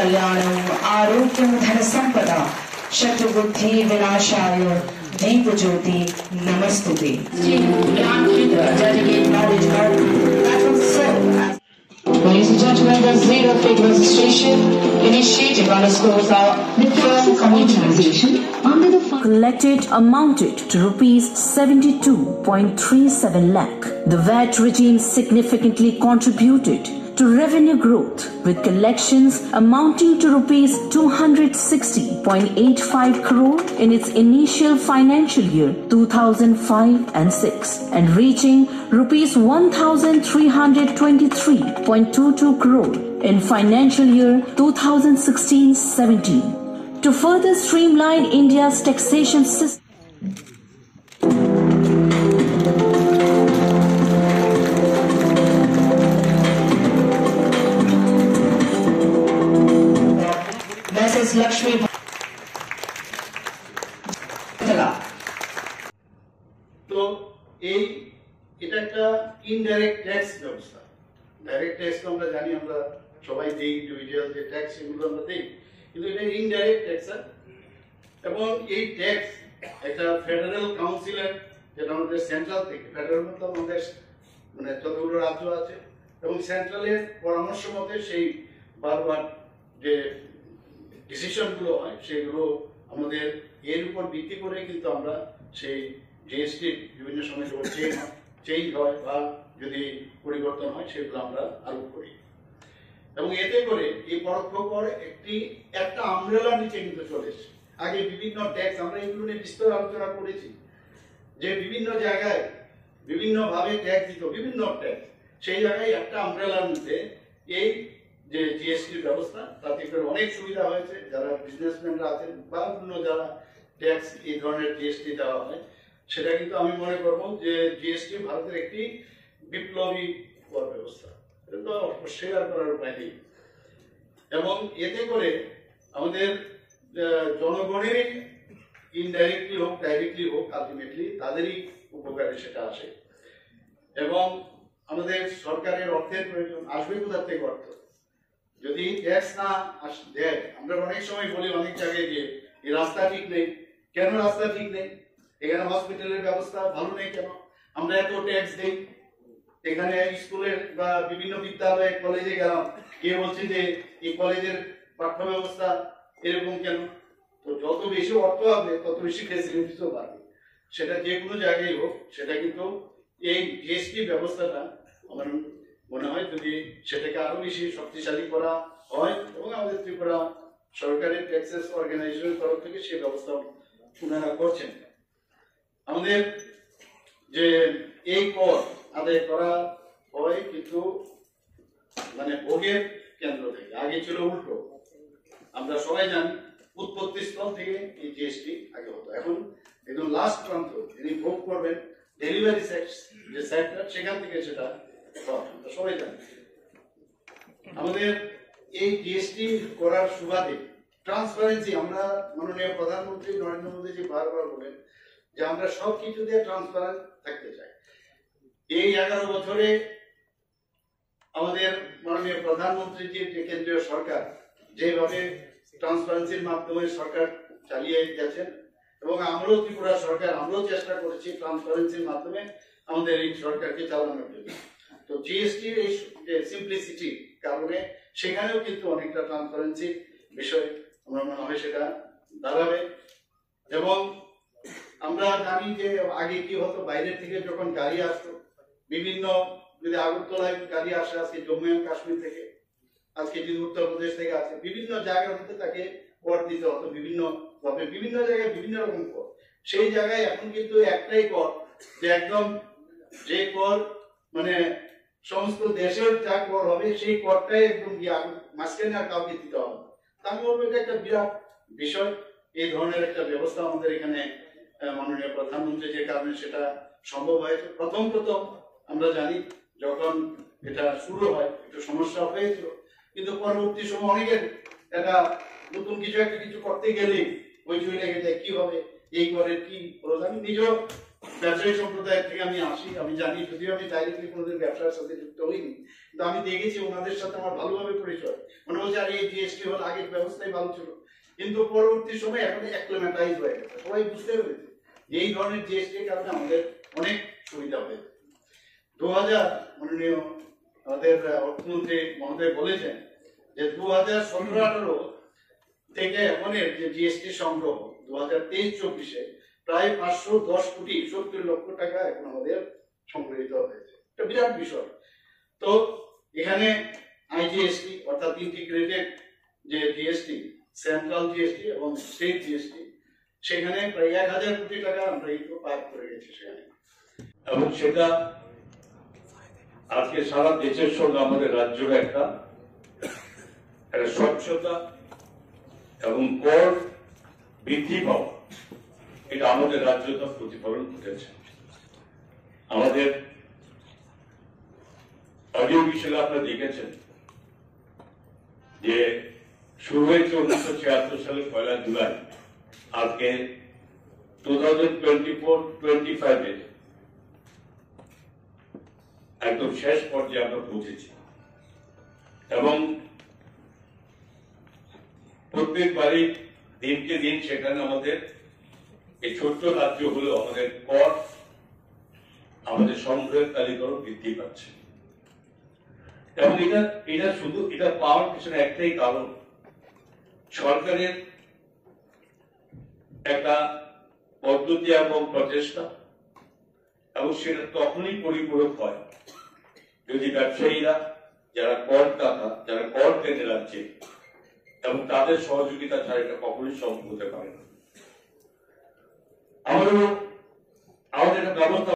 कल्याणम आरोग्यम धन संपदा शत्रुबुद्धि विनाशाय दीप ज्योति नमस्तुते. Ladies and gentlemen, the zero fake registration initiative underscores our return communitization under the fund collected amounted to rupees 72.37 lakh. The VAT regime significantly contributed to revenue growth, with collections amounting to rupees 260.85 crore in its initial financial year 2005 and 6 and reaching rupees 1323.22 crore in financial year 2016-17. To further streamline India's taxation system, Lakshmi तो এটা একটা indirect tax ব্যবস্থা। Direct tax তো আমরা জানি, আমরা সবাই দেই, ইন্ডিভিজুয়াল যে ট্যাক্স এগুলো আমরা দেই, কিন্তু এটা ইনডাইরেক্ট ট্যাক্স। এবং এই ট্যাক্স একটা ফেডারেল কাউন্সিলের, যেটা আমাদের সেন্ট্রাল থেকে, ফেডারেল মতলব আমাদের মানে যতগুলো রাজ্য আছে এবং সেন্ট্রালের পরামর্শ মতে সেই বারবার যে ডিসিশনগুলো হয় সেগুলো আমাদের এর উপর ভিত্তি করে কিন্তু আমরা সেই জিএসটি বিভিন্ন সময় চেঞ্জ হয় বা যদি পরিবর্তন হয় সেগুলো আমরা আরোপ করি। এবং এতে করে এই পরোক্ষ কর একটা আমব্রেলার নিচে কিন্তু চলে এসেছে। আগে বিভিন্ন ট্যাক্স, আমরা এগুলো নিয়ে বিস্তর আলোচনা করেছি যে বিভিন্ন জায়গায় বিভিন্ন ভাবে ট্যাক্স দিত, বিভিন্ন ট্যাক্স, সেই জায়গায় একটা আমব্রেলার নিচে এই যে জিএসটির ব্যবস্থা, তাতে করে অনেক সুবিধা হয়েছে। যারা বিজনেসম্যানরা আছেন বা অন্য যারা ট্যাক্স এই ধরনের জিএসটি দেওয়া হয়, সেটা কিন্তু আমি মনে করব যে জিএসটি ভারতের একটি বিপ্লবী কর ব্যবস্থা, এটা তো অস্বীকার করার উপায় নেই। এবং এতে করে আমাদের জনগণেরই ইনডাইরেক্টলি হোক ডাইরেক্টলি হোক আলটিমেটলি তাদেরই উপকারে সেটা আসে। এবং আমাদের সরকারের অর্থের প্রয়োজন, আসবে কোথা থেকে অর্থ? যদি ট্যাক্স না দেয়, আমরা অনেক সময় বলি অনেক জায়গায় যে এই রাস্তা ঠিক নেই। কেন রাস্তা ঠিক নেই? এখানে হসপিটালের ব্যবস্থা ভালো নেই কেন? আমরা এত ট্যাক্স দেই, এখানে স্কুলের বা বিভিন্ন বিদ্যালয়ে কলেজে গেলাম, কে বলছে যে এই কলেজের পাঠ্য ব্যবস্থা এরকম কেন? তো যত বেশি অর্থ হবে তত বেশি ফেসিলিটিসও বাড়বে। সেটা যে কোনো জায়গায় হোক, সেটা কিন্তু এই জিএসটি ব্যবস্থাটা আমার মনে হয় যদি সেটাকে আরো বেশি শক্তিশালী করা হয় এবং আমাদের ত্রিপুরা সরকারি ট্যাক্সেস অর্গানাইজেশনের তরফ থেকে সেই ব্যবস্থা ওনারা করছেন। আমাদের যে এই কর আদায় করা হয় কিন্তু মানে ভোগের কেন্দ্র থেকে, আগে ছিল উল্টো। আমরা সবাই জানি উৎপত্তি স্থল থেকে এই জিএসটি আগে হতো, এখন একদম লাস্ট প্রান্ত যিনি ভোগ করবেন ডেলিভারি যে সেক্টর, সেখান থেকে সেটা সবাই জানি। আমাদের এই জিএসটি করার সুবাদে ট্রান্সপারেন্সি, আমরা মাননীয় প্রধানমন্ত্রী নরেন্দ্র মোদীজি বারবার বলেন যে আমরা সবকিছু দিয়ে ট্রান্সপারেন্ট থাকতে চাই। এই 11 বছরে আমাদের মাননীয় প্রধানমন্ত্রীজি যে কেন্দ্রীয় সরকার যেভাবে ট্রান্সপারেন্সির মাধ্যমে সরকার চালিয়ে গেছেন এবং আমরাও ত্রিপুরা সরকার আমরাও চেষ্টা করেছি ট্রান্সপারেন্সির মাধ্যমে আমাদের এই সরকারকে চালানোর জন্য। তো জিএসটির এই সিম্পলিসিটি কারণে সেখানেও কিন্তু অনেকটা ট্রান্সপারেন্সি বিষয় আমার মনে হয় সেটা দাঁড়াবে। এবং আমরা জানি যে আগে কি হতো, বাইরের থেকে যখন গাড়ি আসতো, বিভিন্ন যদি আগরতলায় গাড়ি আসে আজকে জম্মু এন্ড কাশ্মীর থেকে, আজকে যদি উত্তরপ্রদেশ থেকে আসে, বিভিন্ন জায়গার মধ্যে তাকে কর দিতে হতো বিভিন্ন ভাবে, বিভিন্ন জায়গায় বিভিন্ন রকম কর। সেই জায়গায় এখন কিন্তু একটাই কর, যে একদম যে কর মানে সমস্ত দেশের যা কর হবে সেই করটাই একদম মাঝখানে আর কাউকে দিতে হবে। আমি বলবো এটা একটা বিরাট বিষয়। এই ধরনের একটা ব্যবস্থা আমাদের এখানে মাননীয় প্রধানমন্ত্রী যে কারণে সেটা সম্ভব হয়েছে। প্রথম আমরা জানি যখন এটা শুরু হয় একটু সমস্যা হয়েছিল, কিন্তু পরবর্তী সময় অনেকের এটা নতুন কিছু একটা কিছু করতে গেলে ওই লেগে যায় কি হবে, এই করের কি খরচ। আমি নিজেও ব্যবসায়ী সম্প্রদায় থেকে আমি আসি, আমি জানি, যদিও আমি ডাইরেক্টলি কোনোদিন ব্যবসার সাথে যুক্ত হইনি, কিন্তু আমি দেখেছি ওনাদের সাথে আমার ভালোভাবে পরিচয়। মনে হচ্ছে আর এই জিএসটি হল আগের ব্যবস্থাই ভালো ছিল, কিন্তু পরবর্তী সময় এখন অ্যাক্লিমেটাইজ হয়ে গেছে, সবাই বুঝতে পেরেছে যে এই ধরনের জিএসটির কারণে আমাদের অনেক সুবিধা হয়েছে। 2000 মাননীয় আমাদের অর্থমন্ত্রী মহোদয় বলেছেন যে 2017-18 থেকে এখনের যে জিএসটি সংগ্রহ 2023-24-এ প্রায় 510 কোটি 70 লক্ষ টাকা এখন আমাদের সংগৃহীত হয়েছে। এটা বিরাট বিষয়। তো এখানে আইজিএসটি অর্থাৎ ইন্টিগ্রেটেড যে জিএসটি, সেন্ট্রাল জিএসটি এবং স্টেট জিএসটি, সেখানে প্রায় 1000 কোটি টাকা আমরা এই পার করে গেছি সেখানে, এবং সেটা আজকে সারা দেশের সঙ্গে আমাদের রাজ্যের একটা স্বচ্ছতা এবং কর বৃদ্ধি পাওয়া, এটা আমাদের রাজ্যটা প্রতিফলন ঘটেছে। আমাদের অডিও বিষয়ে আপনারা দেখেছেন যে শুরু হয়েছে 1976 সালের 1 জুলাই, আজকে 2024-25-এর একদম শেষ পর্যায়ে আমরা পৌঁছেছি। এবং প্রত্যেকবারই দিনকে দিন সেখানে আমাদের এই ছোট্ট রাজ্য হলেও আমাদের কর, আমাদের সংগ্রহের তালিকাও বৃদ্ধি পাচ্ছে। এবং এটা শুধু এটা পাওয়ার পিছনে একটাই কারণ, সরকারের একটা পদ্ধতি এবং প্রচেষ্টা, এবং সেটা তখনই পরিপূরক হয় যদি ব্যবসায়ীরা, যারা করদাতা, যারা কর দেন রাজ্যে, এবং তাদের সহযোগিতা ছাড়া এটা কখনোই সম্ভব হতে পারে না। আমাদের একটা ব্যবস্থা